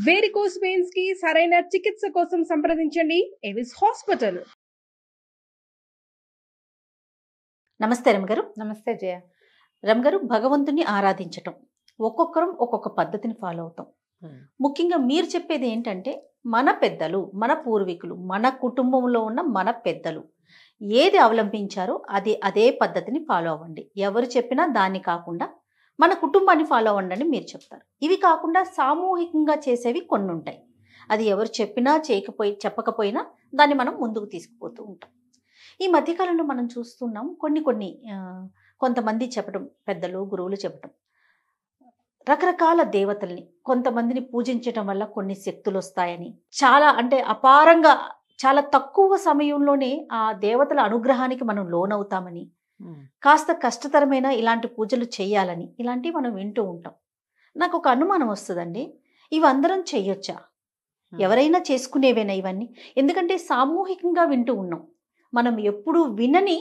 Varicose veins కి సరైన చికిత్స కోసం సంప్రదించండి ఎవిస్ హాస్పిటల్. నమస్తే రమగారు. నమస్తే జయ. రమగారు, భగవంతుని ఆరాధించటం ఒక్కొక్కరం ఒక్కొక్క పద్ధతిని ఫాలో అవుతాం. ముఖ్యంగా మీరు చెప్పేది ఏంటంటే, మన పెద్దలు, మన పూర్వీకులు, మన కుటుంబంలో ఉన్న మన పెద్దలు ఏది అవలంబించారో అదే పద్ధతిని ఫాలో అవ్వండి. ఎవరు చెప్పినా దాన్ని కాకుండా మన కుటుంబాన్ని ఫాలో అవ్వండి అని మీరు చెప్తారు. ఇవి కాకుండా సామూహికంగా చేసేవి కొన్ని ఉంటాయి. అది ఎవరు చెప్పినా చెప్పకపోయినా దాన్ని మనం ముందుకు తీసుకుపోతూ ఉంటాం. ఈ మధ్యకాలంలో మనం చూస్తున్నాం కొంతమంది చెప్పడం, పెద్దలు గురువులు చెప్పడం, రకరకాల దేవతల్ని కొంతమందిని పూజించడం వల్ల కొన్ని శక్తులు వస్తాయని, చాలా అంటే అపారంగా చాలా తక్కువ సమయంలోనే ఆ దేవతల అనుగ్రహానికి మనం లోనవుతామని, కాస్త కష్టతరమైన ఇలాంటి పూజలు చేయాలని, ఇలాంటివి మనం వింటూ ఉంటాం. నాకు ఒక అనుమానం వస్తుందండి, ఇవి అందరం చెయ్యొచ్చా? ఎవరైనా చేసుకునేవేనా ఇవన్నీ? ఎందుకంటే సామూహికంగా వింటూ ఉన్నాం. మనం ఎప్పుడు వినని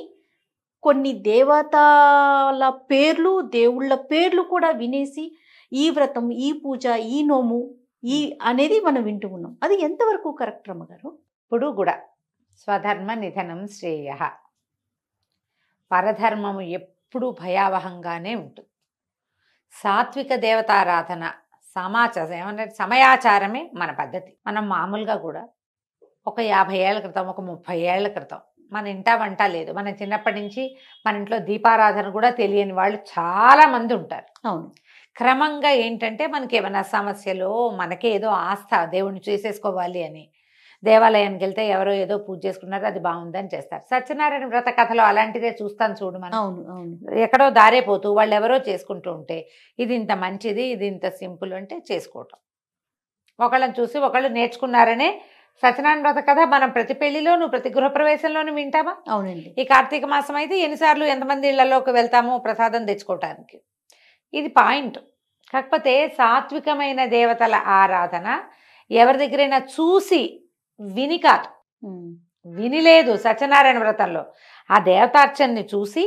కొన్ని దేవతల పేర్లు, దేవుళ్ళ పేర్లు కూడా వినేసి ఈ వ్రతం, ఈ పూజ, ఈ నోము అనేది మనం వింటూ ఉన్నాం. అది ఎంతవరకు కరెక్ట్ రమ్మగారు? ఇప్పుడు కూడా స్వధర్మ నిధనం శ్రేయ, పరధర్మము ఎప్పుడూ భయావహంగానే ఉంటుంది. సాత్విక దేవతారాధన సమయాచారమే మన పద్ధతి. మనం మామూలుగా కూడా ఒక 50 ఏళ్ల క్రితం, ఒక 30 ఏళ్ల క్రితం మన ఇంటా వంట లేదు. మన చిన్నప్పటి నుంచి మన ఇంట్లో దీపారాధన కూడా తెలియని వాళ్ళు చాలా మంది ఉంటారు. అవును. క్రమంగా ఏంటంటే మనకి ఏమైనా సమస్యలు, మనకే ఏదో ఆస్థ దేవుణ్ణి చేసేసుకోవాలి అని దేవాలయానికి వెళ్తే ఎవరో ఏదో పూజ చేసుకున్నారు, అది బాగుందని చేస్తారు. సత్యనారాయణ వ్రత కథలో అలాంటిదే చూస్తాను చూడు మనం. అవును అవును. ఎక్కడో దారేపోతూ వాళ్ళు ఎవరో చేసుకుంటూ ఉంటే ఇది ఇంత మంచిది, ఇది ఇంత సింపుల్ అంటే చేసుకోవటం. ఒకళ్ళని చూసి ఒకళ్ళు నేర్చుకున్నారనే సత్యనారాయణ వ్రత కథ మనం ప్రతి పెళ్లిలోను, ప్రతి గృహప్రవేశంలోనూ వింటామా? అవునండి. ఈ కార్తీక మాసం అయితే ఎన్నిసార్లు ఎంతమంది ఇళ్లలోకి వెళ్తామో ప్రసాదం తెచ్చుకోవటానికి. ఇది పాయింట్. కాకపోతే సాత్వికమైన దేవతల ఆరాధన ఎవరి దగ్గరైనా చూసి విని కాదు, వినిలేదు. సత్యనారాయణ వ్రతంలో ఆ దేవతార్చనని చూసి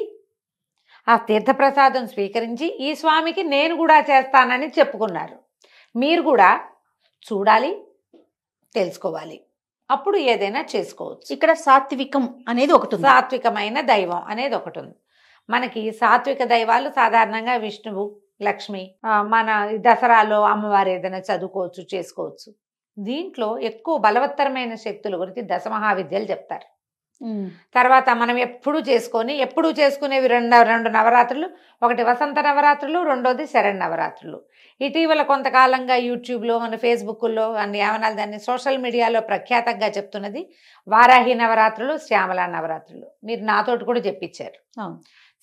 ఆ తీర్థప్రసాదం స్వీకరించి ఈ స్వామికి నేను కూడా చేస్తానని చెప్పుకున్నారు. మీరు కూడా చూడాలి, తెలుసుకోవాలి, అప్పుడు ఏదైనా చేసుకోవచ్చు. ఇక్కడ సాత్వికం అనేది ఒకటి ఉంది, సాత్వికమైన దైవం అనేది ఒకటి ఉంది. మనకి సాత్విక దైవాలు సాధారణంగా విష్ణువు, లక్ష్మి, మన దసరాలో అమ్మవారు ఏదైనా చదువుకోవచ్చు, చేసుకోవచ్చు. దీంట్లో ఎక్కువ బలవత్తరమైన శక్తుల గురించి దశమహావిద్యలు చెప్తారు. తర్వాత మనం ఎప్పుడు చేసుకునేవి రెండు నవరాత్రులు. ఒకటి వసంత నవరాత్రులు, రెండోది శరణ్-నవరాత్రులు. ఇటీవల కొంతకాలంగా యూట్యూబ్లో, మన ఫేస్బుక్లో అన్ని ఏమనాలి దాన్ని, సోషల్ మీడియాలో ప్రఖ్యాతంగా చెప్తున్నది వారాహి నవరాత్రులు, శ్యామల నవరాత్రులు. మీరు నాతోటి కూడా చెప్పించారు.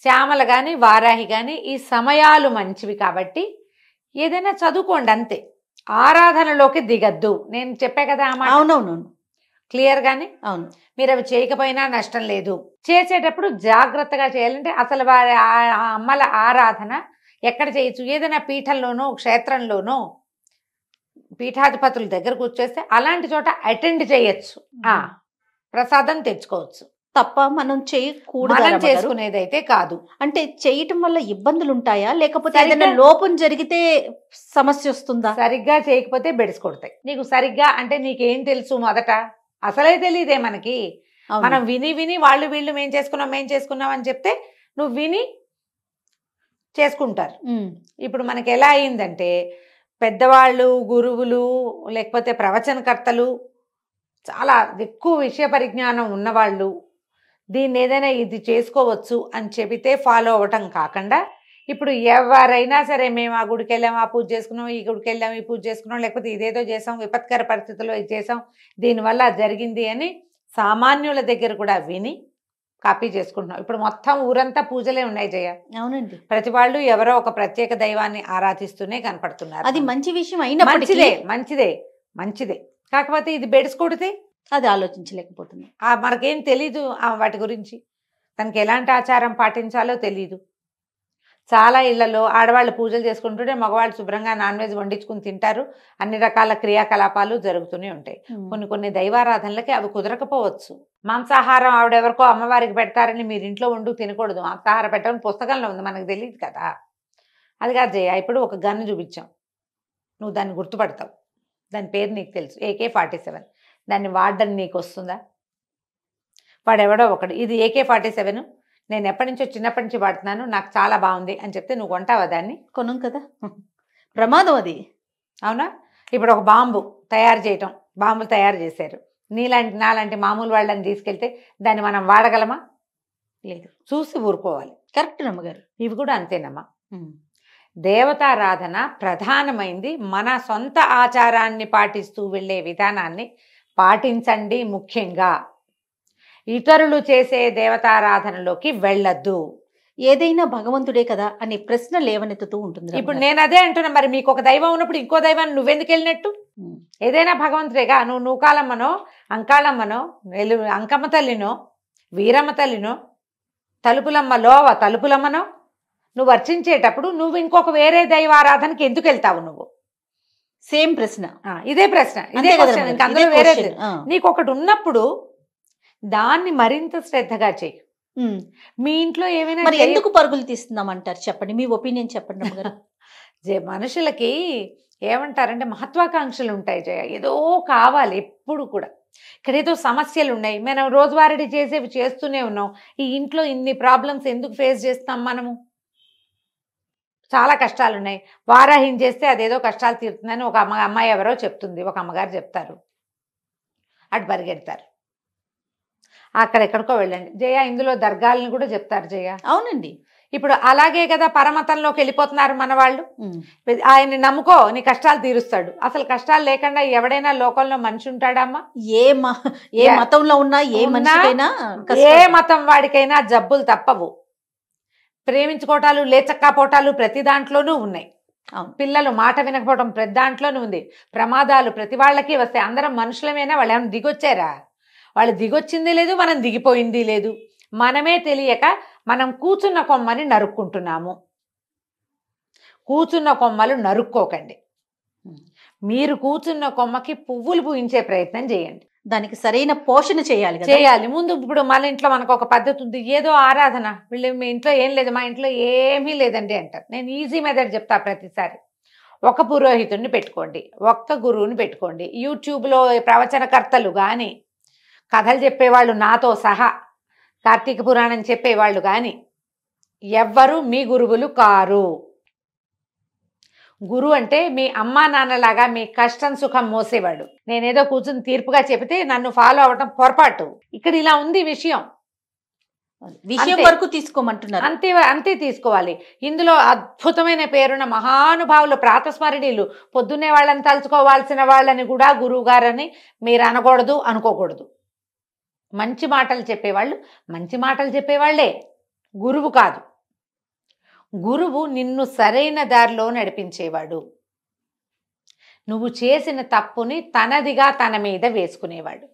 శ్యామల కానీ వారాహి కానీ ఈ సమయాలు మంచివి కాబట్టి ఏదైనా చదువుకోండి అంతే, ఆరాధనలోకి దిగద్దు. నేను చెప్పే కదా ఆ మాట. అవునవును, క్లియర్ గానే. అవును. మీరు అవి చేయకపోయినా నష్టం లేదు. చేసేటప్పుడు జాగ్రత్తగా చేయాలంటే అసలు వారి అమ్మల ఆరాధన ఎక్కడ చేయొచ్చు? ఏదైనా పీఠంలోనో, క్షేత్రంలోనో, పీఠాధిపతుల దగ్గర కూర్చోస్తే అలాంటి చోట అటెండ్ చేయొచ్చు, ప్రసాదం తెచ్చుకోవచ్చు తప్ప మనం చేయకూడదు. మనం చేసుకునేదైతే కాదు. అంటే చేయటం వల్ల ఇబ్బందులు ఉంటాయా, లేకపోతే ఏదైనా లోపం జరిగితే సమస్య వస్తుందా? సరిగ్గా చేయకపోతే బెడిసి కొడతాయి. నీకు సరిగ్గా అంటే నీకేం తెలుసు? మొదట అసలే తెలియదే మనకి. మనం విని వాళ్ళు వీళ్ళు మేం చేసుకున్నాం అని చెప్తే నువ్వు విని చేసుకుంటారు. ఇప్పుడు మనకి ఎలా అయిందంటే, పెద్దవాళ్ళు, గురువులు, లేకపోతే ప్రవచనకర్తలు, చాలా ఎక్కువ విషయ పరిజ్ఞానం ఉన్నవాళ్ళు దీన్ని ఏదైనా ఇది చేసుకోవచ్చు అని చెబితే ఫాలో అవ్వటం కాకుండా, ఇప్పుడు ఎవరైనా సరే మేము ఆ గుడికి వెళ్ళాం, ఆ పూజ చేసుకున్నాం, ఈ గుడికి వెళ్ళాం, ఈ పూజ చేసుకున్నాం, లేకపోతే ఇదేదో చేసాం, విపత్కర పరిస్థితుల్లో ఇది చేసాం, దీనివల్ల జరిగింది అని సామాన్యుల దగ్గర కూడా విని కాపీ చేసుకుంటున్నాం. ఇప్పుడు మొత్తం ఊరంతా పూజలే ఉన్నాయి జయ. అవునండి. ప్రతి వాళ్ళు ఎవరో ఒక ప్రత్యేక దైవాన్ని ఆరాధిస్తూనే కనపడుతున్నారు. అది మంచి విషయం అయినా మంచిదే. కాకపోతే ఇది బెడిసికొడితే అది ఆలోచించలేకపోతున్నాం. మనకేం తెలీదు వాటి గురించి. తనకి ఎలాంటి ఆచారం పాటించాలో తెలీదు. చాలా ఇళ్లలో ఆడవాళ్ళు పూజలు చేసుకుంటుంటే మగవాళ్ళు శుభ్రంగా నాన్ వెజ్ వండించుకుని తింటారు. అన్ని రకాల క్రియాకలాపాలు జరుగుతూనే ఉంటాయి. కొన్ని దైవారాధనలకి అవి కుదరకపోవచ్చు. మాంసాహారం ఆవిడెవరికో అమ్మవారికి పెడతారని మీరు ఇంట్లో వండు తినకూడదు. మాంసాహారం పెట్టడం పుస్తకంలో ఉంది, మనకు తెలియదు కదా. అది కాదు జయ. ఇప్పుడు ఒక గన్ను చూపించాం, నువ్వు దాన్ని గుర్తుపడతావు. దాని పేరు నీకు తెలుసు, AK-47. దాన్ని వాడడం నీకు వస్తుందా? వాడెవడో ఒకడు ఇది AK-47 నేను ఎప్పటి నుంచో చిన్నప్పటి నుంచి వాడుతున్నాను, నాకు చాలా బాగుంది అని చెప్తే నువ్వు కొంటావా దాన్ని? కొనం కదా, ప్రమాదం అది. అవునా? ఇప్పుడు ఒక బాంబు తయారు చేయటం, బాంబులు తయారు చేశారు, నాలాంటి మామూలు వాళ్ళని తీసుకెళ్తే దాన్ని మనం వాడగలమా? లేదు. చూసి ఊరుకోవాలి. కరెక్ట్ నమ్మగారు. ఇవి కూడా అంతేనమ్మా. దేవతారాధన ప్రధానమైంది. మన సొంత ఆచారాన్ని పాటిస్తూ వెళ్ళే విధానాన్ని పాటించండి. ముఖ్యంగా ఇతరులు చేసే దేవతారాధనలోకి వెళ్ళొద్దు. ఏదైనా భగవంతుడే కదా అనే ప్రశ్న లేవనెత్తుతూ ఉంటుంది. ఇప్పుడు నేను అదే అంటున్నా, మరి మీకు ఒక దైవం ఉన్నప్పుడు ఇంకో దైవాన్ని నువ్వెందుకు వెళ్ళినట్టు? ఏదైనా భగవంతుడేగా. నువ్వు నూకాలమ్మనో, అంకాళమ్మనో, అంకమ్మ తల్లినో, వీరమ్మ తల్లినో, తలుపులమ్మనో నువ్వు అర్చించేటప్పుడు నువ్వు ఇంకొక వేరే దైవారాధనకి ఎందుకు వెళ్తావు? నువ్వు సేమ్ ప్రశ్న, ఇదే ప్రశ్న, ఇదే క్వశ్చన్. ఇంకా అందులో వేరే నీకు ఒకటి ఉన్నప్పుడు దాన్ని మరింత శ్రద్ధగా చెయ్యి. మీ ఇంట్లో ఏమైనా మరి ఎందుకు పరుగులు తీస్తున్నాం అంటారు? చెప్పండి, మీ ఒపీనియన్ చెప్పండి అమ్మగారు. మనుషులకి ఏమంటారంటే మహత్వాకాంక్షలు ఉంటాయి జయ, ఏదో కావాలి ఎప్పుడు కూడా. ఇక్కడ ఏదో సమస్యలు ఉన్నాయి, మనం రోజువారీ చేసేవి చేస్తూనే ఉన్నాం. ఈ ఇంట్లో ఇన్ని ప్రాబ్లమ్స్ ఎందుకు ఫేస్ చేస్తాం మనము? చాలా కష్టాలు ఉన్నాయి. వారాహం చేస్తే అదేదో కష్టాలు తీరుతుందని ఒక అమ్మాయి ఎవరో చెప్తుంది, ఒక అమ్మగారు చెప్తారు, అటు పరిగెడతారు. అక్కడెక్కడికో వెళ్ళండి జయ. ఇందులో దర్గాలను కూడా చెప్తారు జయ. అవునండి. ఇప్పుడు అలాగే కదా పరమతంలోకి వెళ్ళిపోతున్నారు మన వాళ్ళు. ఆయన్ని నమ్ముకో, నీ కష్టాలు తీరుస్తాడు. అసలు కష్టాలు లేకుండా ఎవడైనా లోకంలో మనిషి ఉంటాడమ్మా? ఏ మతంలో ఉన్నా, ఏ మతం వాడికైనా జబ్బులు తప్పవు. ప్రేమించుకోవటాలు, లేచక్కపోవటాలు ప్రతి దాంట్లోనూ ఉన్నాయి. పిల్లలు మాట వినకపోవటం ప్రతి దాంట్లోనూ ఉంది. ప్రమాదాలు ప్రతి వాళ్ళకి వస్తాయి. అందరం మనుషులమేనా? వాళ్ళు ఏమైనా దిగొచ్చారా? వాళ్ళు దిగొచ్చింది లేదు, మనం దిగిపోయింది లేదు. మనమే తెలియక మనం కూర్చున్న కొమ్మని నరుక్కుంటున్నాము. కూర్చున్న కొమ్మలు నరుక్కోకండి. మీరు కూర్చున్న కొమ్మకి పువ్వులు పూయించే ప్రయత్నం చేయండి. దానికి సరైన పోషణ చేయాలి ముందు. ఇప్పుడు మన ఇంట్లో మనకు ఒక పద్ధతి ఉంది, ఏదో ఆరాధన, వీళ్ళు మీ ఇంట్లో ఏం లేదు, మా ఇంట్లో ఏమీ లేదండి అంటారు. నేను ఈజీ మెథడ్ చెప్తా ప్రతిసారి. ఒక పురోహితుడిని పెట్టుకోండి, ఒక్క గురువుని పెట్టుకోండి. యూట్యూబ్లో ప్రవచనకర్తలు కానీ, కథలు చెప్పేవాళ్ళు నాతో సహా, కార్తీక పురాణం చెప్పేవాళ్ళు కానీ ఎవ్వరూ మీ గురువులు కారు. గురువు అంటే మీ అమ్మా నాన్నలాగా మీ కష్టం సుఖం మోసేవాడు. నేనేదో కూర్చుని తీర్పుగా చెబితే నన్ను ఫాలో అవ్వటం పొరపాటు. ఇక్కడ ఇలా ఉంది విషయం వరకు తీసుకోమంటున్నారు. అంతే తీసుకోవాలి. ఇందులో అద్భుతమైన పేరున్న మహానుభావులు, ప్రాతస్మరణీయులు, పొద్దున్నే వాళ్ళని తలుచుకోవాల్సిన వాళ్ళని కూడా గురువు గారని మీరు అనకూడదు, అనుకోకూడదు. మంచి మాటలు చెప్పేవాళ్ళు మంచి మాటలు చెప్పేవాళ్లే, గురువు కాదు. గురువు నిన్ను సరైన దారిలో నడిపించేవాడు. నువ్వు చేసిన తప్పుని తనదిగా తన మీద వేసుకునేవాడు.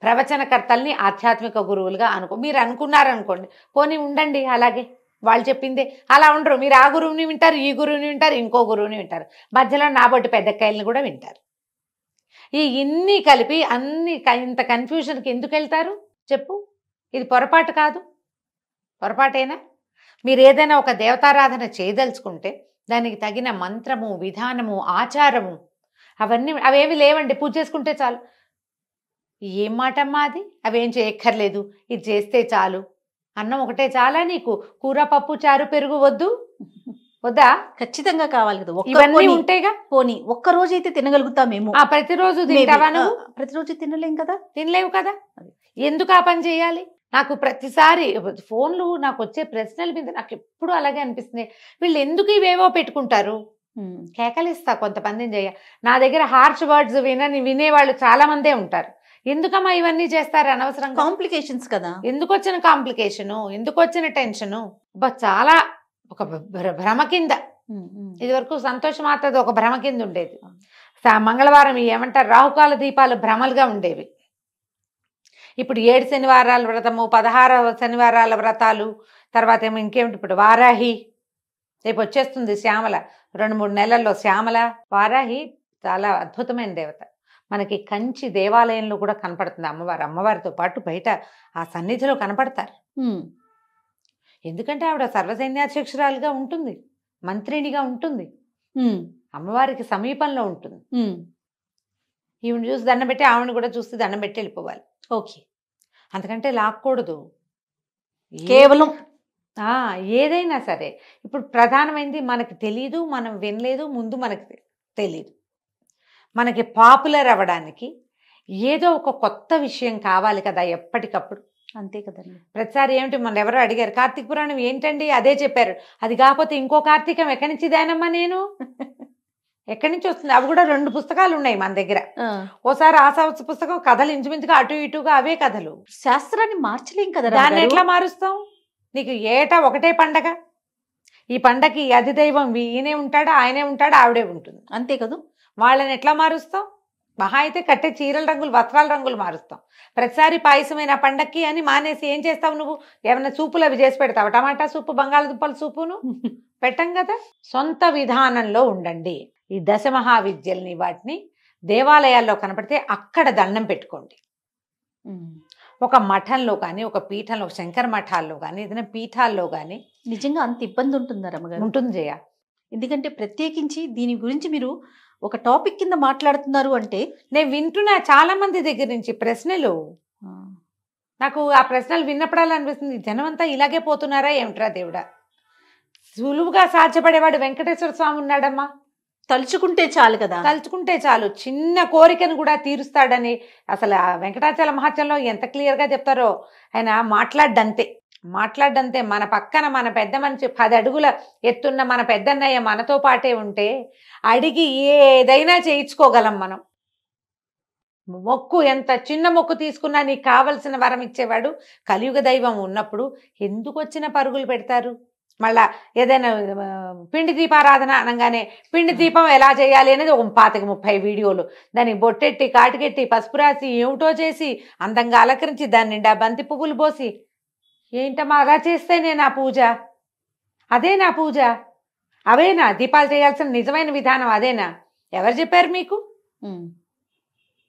ప్రవచనకర్తల్ని ఆధ్యాత్మిక గురువులుగా మీరు అనుకున్నారనుకోండి, పోనీ ఉండండి అలాగే, వాళ్ళు చెప్పిందే. అలా ఉండరు. మీరు ఆ గురువుని వింటారు, ఈ గురువుని వింటారు, ఇంకో గురువుని వింటారు, మధ్యలో నాబొట్టి పెద్దకాయలను కూడా వింటారు. ఇన్ని కలిపి ఇంత కన్ఫ్యూజన్కి ఎందుకు వెళ్తారు చెప్పు? ఇది పొరపాటు కాదు, పొరపాటేనా? మీరు ఏదైనా ఒక దేవతారాధన చేయదలుచుకుంటే దానికి తగిన మంత్రము, విధానము, ఆచారము అవేమి లేవండి. పూజ చేసుకుంటే చాలు. ఏం మాటమ్మా అది? అవేం చేయక్కర్లేదు, ఇది చేస్తే చాలు. అన్నం ఒకటే చాలా నీకు? కూర, పప్పు, చారు, పెరుగు వద్దా? ఖచ్చితంగా కావాలి కదా. ఇవన్నీ ఉంటేగా. పోనీ ఒక్క రోజు అయితే తినగలుగుతామేమో. ప్రతిరోజు తింటావా నువ్వు? ప్రతిరోజు తినలేం కదా. తినలేవు కదా. ఎందుకు ఆ పని చేయాలి? నాకు ప్రతిసారి ఫోన్లు నాకు వచ్చే ప్రశ్నల మీద నాకు ఎప్పుడు అలాగే అనిపిస్తుంది. వీళ్ళు ఎందుకు ఇవేవో పెట్టుకుంటారు? కేకలిస్తా కొంతమందిని చేయ. నా దగ్గర హార్ష్ వర్డ్స్ వినేవాళ్ళు చాలా మందే ఉంటారు. ఎందుకమ్మా ఇవన్నీ చేస్తారు అనవసరంగా? కాంప్లికేషన్స్ కదా. ఎందుకు వచ్చిన కాంప్లికేషను, ఎందుకు వచ్చిన టెన్షను? చాలా ఒక భ్రమ కింద. ఇది వరకు సంతోషమాతది ఒక భ్రమ కింద ఉండేది. మంగళవారం ఏమంటారు, రాహుకాల దీపాలు భ్రమలుగా ఉండేవి. ఇప్పుడు 7 శనివారాల వ్రతము, 16 శనివారాల వ్రతాలు, తర్వాత ఏమో ఇంకేమిటి, ఇప్పుడు వారాహి రేపు వచ్చేస్తుంది. శ్యామల 2-3 నెలల్లో శ్యామల. వారాహి చాలా అద్భుతమైన దేవత. మనకి కంచి దేవాలయంలో కూడా కనపడుతుంది అమ్మవారు. అమ్మవారితో పాటు బయట ఆ సన్నిధిలో కనపడతారు. ఎందుకంటే ఆవిడ సర్వసైన్యాధ్యక్షురాలుగా ఉంటుంది, మంత్రినిగా ఉంటుంది. అమ్మవారికి సమీపంలో ఉంటుంది. ఈవిడ చూసి దండం పెట్టి ఆవిడని కూడా చూసి దండం పెట్టి వెళ్ళిపోవాలి. ఓకే, అంతకంటే లాక్కూడదు. కేవలం ఏదైనా సరే ఇప్పుడు ప్రధానమైనది మనకి తెలీదు, మనం వినలేదు, ముందు మనకి తెలీదు. మనకి పాపులర్ అవ్వడానికి ఏదో ఒక కొత్త విషయం కావాలి కదా ఎప్పటికప్పుడు. అంతే కదండి. ప్రతిసారి ఏమిటి మన ఎవరో అడిగారు కార్తీక పురాణం ఏంటండి, అదే చెప్పారు. అది కాకపోతే ఇంకో కార్తీకం ఎక్కడి నుంచి దానమ్మా నేను ఎక్కడి నుంచి వస్తుంది? అవి కూడా 2 పుస్తకాలు ఉన్నాయి మన దగ్గర. ఓసారి ఆసావత్స పుస్తకం కథలు ఇంచుమించుగా అటు ఇటుగా అవే కథలు. శాస్త్రాన్ని మార్చలేం కదా, దాన్ని ఎట్లా మారుస్తాం? నీకు ఏటా ఒకటే పండగ, ఈ పండగకి అధిదైవం ఈయనే ఉంటాడా, ఆయనే ఉంటాడా, ఆవిడే ఉంటుంది, అంతే కదా. వాళ్ళని ఎట్లా మారుస్తాం? మహా అయితే కట్టే చీరల రంగులు, వస్త్రాల రంగులు మారుస్తాం. ప్రతిసారి పాయసమైన పండక్కి అని మానేసి ఏం చేస్తావు నువ్వు? ఏమైనా సూపులు అవి చేసి పెడతావు? టమాటా సూపు, బంగాళదుంపల సూపును పెట్టం కదా. సొంత విధానంలో ఉండండి. ఈ దశమహావిద్యల్ని వాటిని దేవాలయాల్లో కనపడితే అక్కడ దండం పెట్టుకోండి. ఒక మఠంలో కానీ, ఒక పీఠంలో, శంకర మఠాల్లో కానీ, ఏదైనా పీఠాల్లో కానీ నిజంగా అంత ఇబ్బంది ఉంటుందా రమ్మగారు? ఉంటుంది జయ. ఎందుకంటే ప్రత్యేకించి దీని గురించి మీరు ఒక టాపిక్ కింద మాట్లాడుతున్నారు అంటే నేను వింటున్నా చాలా మంది దగ్గర నుంచి ప్రశ్నలు. నాకు ఆ ప్రశ్నలు విన్నప్పుడల్లా అనిపిస్తుంది, జనం అంతా ఇలాగే పోతున్నారా ఏమిట్రా దేవుడా. సులువుగా సాధ్యపడేవాడు వెంకటేశ్వర స్వామి ఉన్నాడమ్మా. తలుచుకుంటే చాలు కదా, తలుచుకుంటే చాలు, చిన్న కోరికను కూడా తీరుస్తాడని. అసలు ఆ వెంకటాచల మహత్యంలో ఎంత క్లియర్గా చెప్తారో. ఆయన మాట్లాడ్డంతే. మన పక్కన మన పెద్ద మనిషి 10 అడుగుల ఎత్తున్న మన పెద్దన్నయ్య మనతో పాటే ఉంటే అడిగి ఏదైనా చేయించుకోగలం మనం. మొక్కు ఎంత చిన్న మొక్కు తీసుకున్నా నీకు కావలసిన వరం ఇచ్చేవాడు కలియుగ దైవం ఉన్నప్పుడు ఎందుకు వచ్చిన పరుగులు పెడతారు? మళ్ళా ఏదైనా పిండి దీపారాధన అనగానే పిండి దీపం ఎలా చేయాలి అనేది ఒక 25-30 వీడియోలు, దానికి బొట్టెట్టి, కాటికెట్టి, పసుపు రాసి, ఏమిటో చేసి, అందంగా అలంకరించి, దాని నిండా బంతి పువ్వులు పోసి, ఏంటమ్మా అలా చేస్తేనే నా పూజ? అదే నా పూజ? అవేనా దీపాలు చేయాల్సిన నిజమైన విధానం? అదేనా? ఎవరు చెప్పారు మీకు?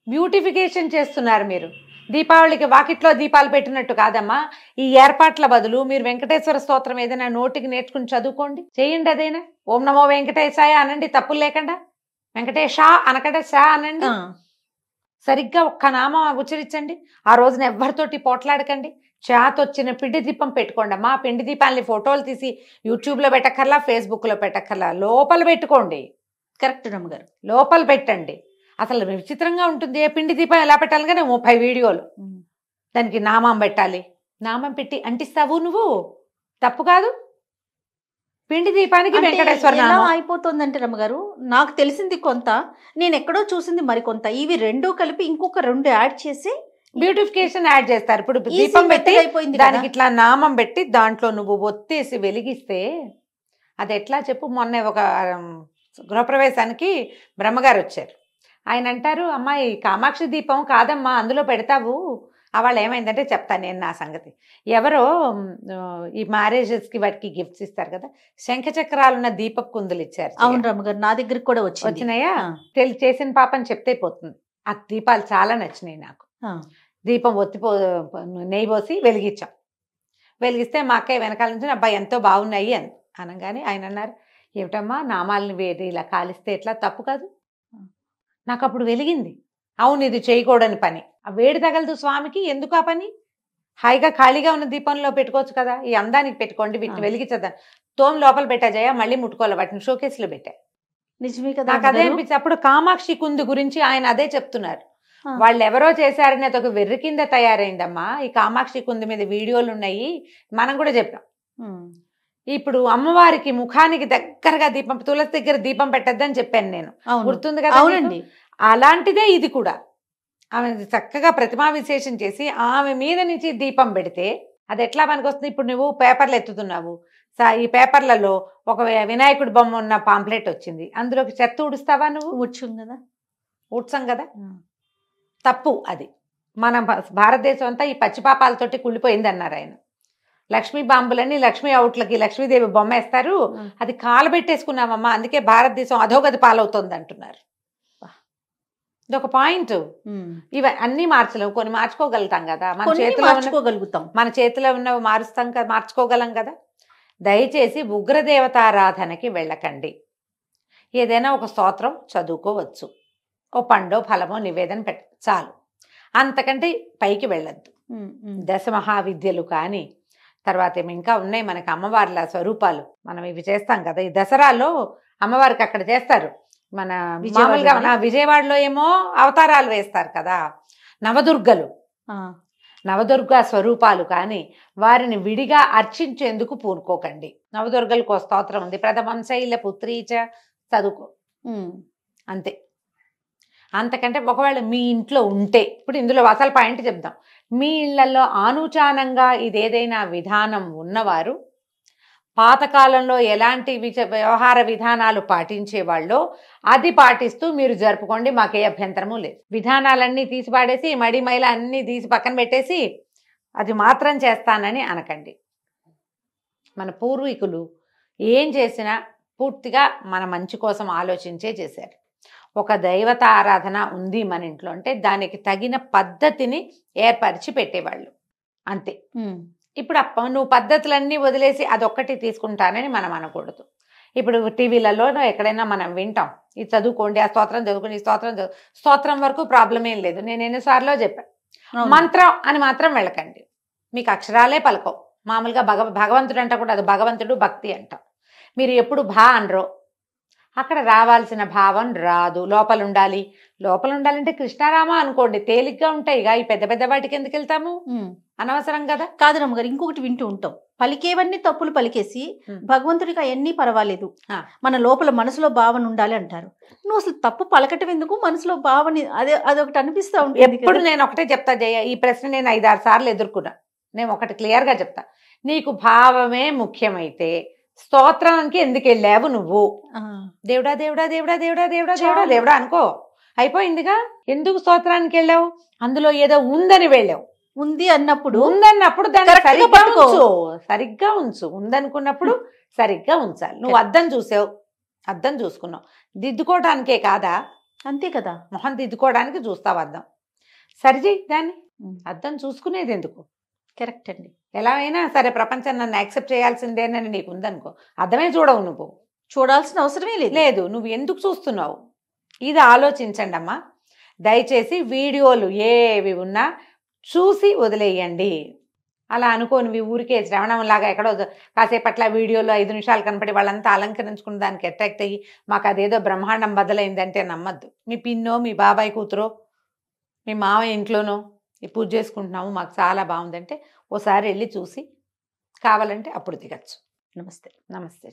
బ్యూటిఫికేషన్ చేస్తున్నారు మీరు. దీపావళికి వాకిట్లో దీపాలు పెట్టినట్టు కాదమ్మా. ఈ ఏర్పాట్ల బదులు మీరు వెంకటేశ్వర స్తోత్రం ఏదైనా నోటికి నేర్చుకుని చదువుకోండి, చేయండి. అదైనా ఓం నమో వెంకటేశాయ అనండి, తప్పులు లేకుండా. వెంకటేశా అనకంటే షా అనండి. సరిగ్గా ఒక్క నామం ఉచ్చరించండి. ఆ రోజున ఎవరితోటి పోట్లాడకండి. చేతొచ్చిన పిండి దీపం పెట్టుకోండి అమ్మా. పిండి దీపాలని ఫోటోలు తీసి యూట్యూబ్లో పెట్టక్కర్లా, ఫేస్బుక్లో పెట్టక్కర్లా, లోపల పెట్టుకోండి. కరెక్ట్ రమ్మగారు, లోపల పెట్టండి. అసలు విచిత్రంగా ఉంటుంది. పిండి దీపం ఎలా పెట్టాలి కానీ 30 వీడియోలు. దానికి నామం పెట్టాలి. నామం పెట్టి అంటిస్తావు నువ్వు, తప్పు కాదు. పిండి దీపానికి వెంకటేశ్వర నామం అయిపోతుందంటే రమ్మగారు, నాకు తెలిసింది కొంత, నేను ఎక్కడో చూసింది మరికొంత. ఇవి 2 కలిపి ఇంకొక 2 యాడ్ చేసి బ్యూటిఫికేషన్ యాడ్ చేస్తారు. ఇప్పుడు దీపం పెట్టి దానికి ఇట్లా నామం పెట్టి దాంట్లో నువ్వు ఒత్తేసి వెలిగిస్తే అది ఎట్లా చెప్పు. మొన్న ఒక గృహప్రవేశానికి బ్రహ్మగారు వచ్చారు. ఆయన అంటారు, అమ్మాయి కామాక్షి దీపం కాదమ్మా అందులో పెడతావు. వాళ్ళు ఏమైందంటే చెప్తాను నేను నా సంగతి. ఎవరో ఈ మ్యారేజెస్కి వాటికి గిఫ్ట్స్ ఇస్తారు కదా, శంఖచక్రాలున్న దీపపు కుందులు ఇచ్చారు. అవును రమ్మగారు, నా దగ్గరికి కూడా వచ్చినాయా? చేసిన పాపని చెప్తే పోతుంది. ఆ దీపాలు చాలా నచ్చినాయి నాకు. దీపం నెయ్యి పోసి వెలిగించాం. వెలిగిస్తే మా అక్కయ్య వెనకాల నుంచి అబ్బాయి ఎంతో బాగున్నాయి అని అనగానే ఆయన అన్నారు, ఏమిటమ్మా నామాలని వేడి ఇలా కాలిస్తే ఎట్లా, తప్పు కాదు. నాకు అప్పుడు వెలిగింది, అవును ఇది చేయకూడని పని. ఆ వేడి తగలదు స్వామికి, ఎందుకు ఆ పని? హాయిగా ఖాళీగా ఉన్న దీపంలో పెట్టుకోవచ్చు కదా. ఈ అందానికి పెట్టుకోండి, వీటిని వెలిగించదా. లోపల పెట్టా జయ, మళ్ళీ ముట్టుకోవాలి, వాటిని షోకేస్లో పెట్టా. నిజమే కదా. నాకు అదే అనిపించింది. అప్పుడు కామాక్షి కుందు గురించి ఆయన అదే చెప్తున్నారు. వాళ్ళు ఎవరో చేశారని అదొక వెర్రి కింద తయారైందమ్మా. ఈ కామాక్షి కుందు మీద వీడియోలు ఉన్నాయి, మనం కూడా చెప్పాం. ఇప్పుడు అమ్మవారికి ముఖానికి దగ్గరగా దీపం, తులసి దగ్గర దీపం పెట్టద్దని చెప్పాను నేను, గుర్తుంది కదా? అవునండి. అలాంటిదే ఇది కూడా. ఆమె చక్కగా ప్రతిమా విశేషం చేసి ఆమె మీద నుంచి దీపం పెడితే అది ఎట్లా పనికి వస్తుంది? ఇప్పుడు నువ్వు పేపర్లు ఎత్తుతున్నావు, ఈ పేపర్లలో ఒక వినాయకుడి బొమ్మ ఉన్న పాంప్లెట్ వచ్చింది, అందులోకి చెత్త ఊడుస్తావా నువ్వు? ఊడ్చాం కదా, తప్పు అది. మన భారతదేశం అంతా ఈ పచ్చిపాపాలతోటి కుళ్ళిపోయింది అన్నారు ఆయన. లక్ష్మీ బాంబులని లక్ష్మీ అవుట్లకి లక్ష్మీదేవి బొమ్మ వేస్తారు, అది కాలబెట్టేసుకున్నామమ్మా, అందుకే భారతదేశం అధోగతి పాలవుతుంది అంటున్నారు. ఇదొక పాయింట్. ఇవి అన్ని మార్చలేము, కొన్ని మార్చుకోగలుగుతాం కదా. మన చేతిలో ఉన్నవి మారుస్తాం కదా, మార్చుకోగలం కదా. దయచేసి ఉగ్రదేవతారాధనకి వెళ్ళకండి. ఏదైనా ఒక స్తోత్రం చదువుకోవచ్చు, ఓ పండో ఫలమో నివేదన చాలు, అంతకంటే పైకి వెళ్ళొద్దు. దశ మహావిద్యలు కానీ తర్వాత ఏమి ఇంకా ఉన్నాయి మనకి అమ్మవార్ల స్వరూపాలు, మనం ఇవి చేస్తాం కదా ఈ దసరాలో అమ్మవారికి అక్కడ చేస్తారు. మన మామూలుగా విజయవాడలో ఏమో అవతారాలు వేస్తారు కదా నవదుర్గలు, నవదుర్గ స్వరూపాలు కానీ వారిని విడిగా అర్చించేందుకు పూనుకోకండి. నవదుర్గలకు స్తోత్రం ఉంది, ప్రథమం శైల పుత్రీచ, చదువుకో అంతే. అంతకంటే ఒకవేళ మీ ఇంట్లో ఉంటే, ఇప్పుడు ఇందులో అసలు పాయింట్ చెప్దాం, మీ ఇళ్లలో ఆనుచానంగా ఇదేదైనా విధానం ఉన్నవారు పాతకాలంలో ఎలాంటి వ్యవహార విధానాలు పాటించేవాళ్ళో అది పాటిస్తూ మీరు జరుపుకోండి, మాకే అభ్యంతరము లేదు. విధానాలన్నీ తీసి పాడేసి మడి మైల అన్నీ తీసి పక్కన పెట్టేసి అది మాత్రం చేస్తానని అనకండి. మన పూర్వీకులు ఏం చేసినా పూర్తిగా మన మంచి కోసం ఆలోచించే చేశారు. ఒక దైవత ఆరాధన ఉంది మన ఇంట్లో అంటే దానికి తగిన పద్ధతిని ఏర్పరిచి పెట్టేవాళ్ళు అంతే. ఇప్పుడు నువ్వు పద్ధతులన్నీ వదిలేసి అదొక్కటి తీసుకుంటానని మనం అనకూడదు. ఇప్పుడు టీవీలలో ఎక్కడైనా మనం వింటాం, ఇది చదువుకోండి, ఆ స్తోత్రం చదువుకోండి, ఈ స్తోత్రం వరకు ప్రాబ్లం ఏం లేదు. నేను ఎన్నిసార్లు చెప్పాను, మంత్రం అని మాత్రం వెళ్ళకండి, మీకు అక్షరాలే పలకవు. మామూలుగా భగవంతుడు అంట కూడా అది భగవంతుడు భక్తి అంటాం. మీరు ఎప్పుడు అనరో అక్కడ రావాల్సిన భావం రాదు. లోపల ఉండాలంటే కృష్ణారామ అనుకోండి, తేలిగ్గా ఉంటాయి. ఈ పెద్ద పెద్ద వాటికి ఎందుకు వెళ్తాము, అనవసరం కదా. కాదు రమ్మగారు, ఇంకొకటి వింటూ ఉంటాం, పలికేవన్నీ తప్పులు పలికేసి భగవంతుడికి అవన్నీ పర్వాలేదు, మన లోపల మనసులో భావన ఉండాలి అంటారు. నువ్వు అసలు తప్పు పలకటం ఎందుకు, మనసులో భావన అదొకటి అనిపిస్తా ఉంటుంది. ఎప్పుడు నేను ఒకటే చెప్తా జయ, ఈ ప్రశ్న నేను 5-6 సార్లు ఎదుర్కొన్నా. నేను ఒకటి క్లియర్గా చెప్తా, నీకు భావమే ముఖ్యమైతే స్తోత్రానికి ఎందుకు వెళ్ళావు నువ్వు? దేవుడా దేవుడా దేవుడా దేవుడా దేవుడా దేవుడా దేవుడా అనుకో, అయిపోయిందిగా. ఎందుకు స్తోత్రానికి వెళ్ళావు? అందులో ఏదో ఉందని వెళ్ళావు. ఉందన్నప్పుడు దాన్ని సరిగ్గా ఉంచు. ఉందనుకున్నప్పుడు సరిగ్గా ఉంచాలి. నువ్వు అద్దం చూసావు, అద్దం చూసుకున్నావు, దిద్దుకోవడానికే కాదా? అంతే కదా, మొహం దిద్దుకోవడానికి చూస్తావు అద్దం, సరిచేయి దాన్ని. అద్దం చూసుకునేది ఎందుకు? కరెక్ట్ అండి. ఎలా అయినా సరే ప్రపంచం నన్ను యాక్సెప్ట్ చేయాల్సిందేనని నీకు ఉందనుకో, అర్థమే చూడవు, నువ్వు చూడాల్సిన అవసరమే లేదు. నువ్వు ఎందుకు చూస్తున్నావు? ఇది ఆలోచించండి అమ్మా. దయచేసి వీడియోలు ఏవి ఉన్నా చూసి వదిలేయండి. అలా అనుకోని ఊరికే శ్రవణంలాగా ఎక్కడో కాసేపట్ల వీడియోలో 5 నిమిషాలు కనపడి వాళ్ళంతా అలంకరించుకున్న దానికి అట్రాక్ట్ అయ్యి మాకు అదేదో బ్రహ్మాండం బదులైందంటే నమ్మద్దు. మీ పిన్నో, మీ బాబాయ్ కూతురో, మీ మావయ్య ఇంట్లోనో ఈ పూజ చేసుకుంటున్నాము, మాకు చాలా బాగుందంటే ఓసారి వెళ్ళి చూసి కావాలంటే అప్పుడు దిగచ్చు. నమస్తే. నమస్తే.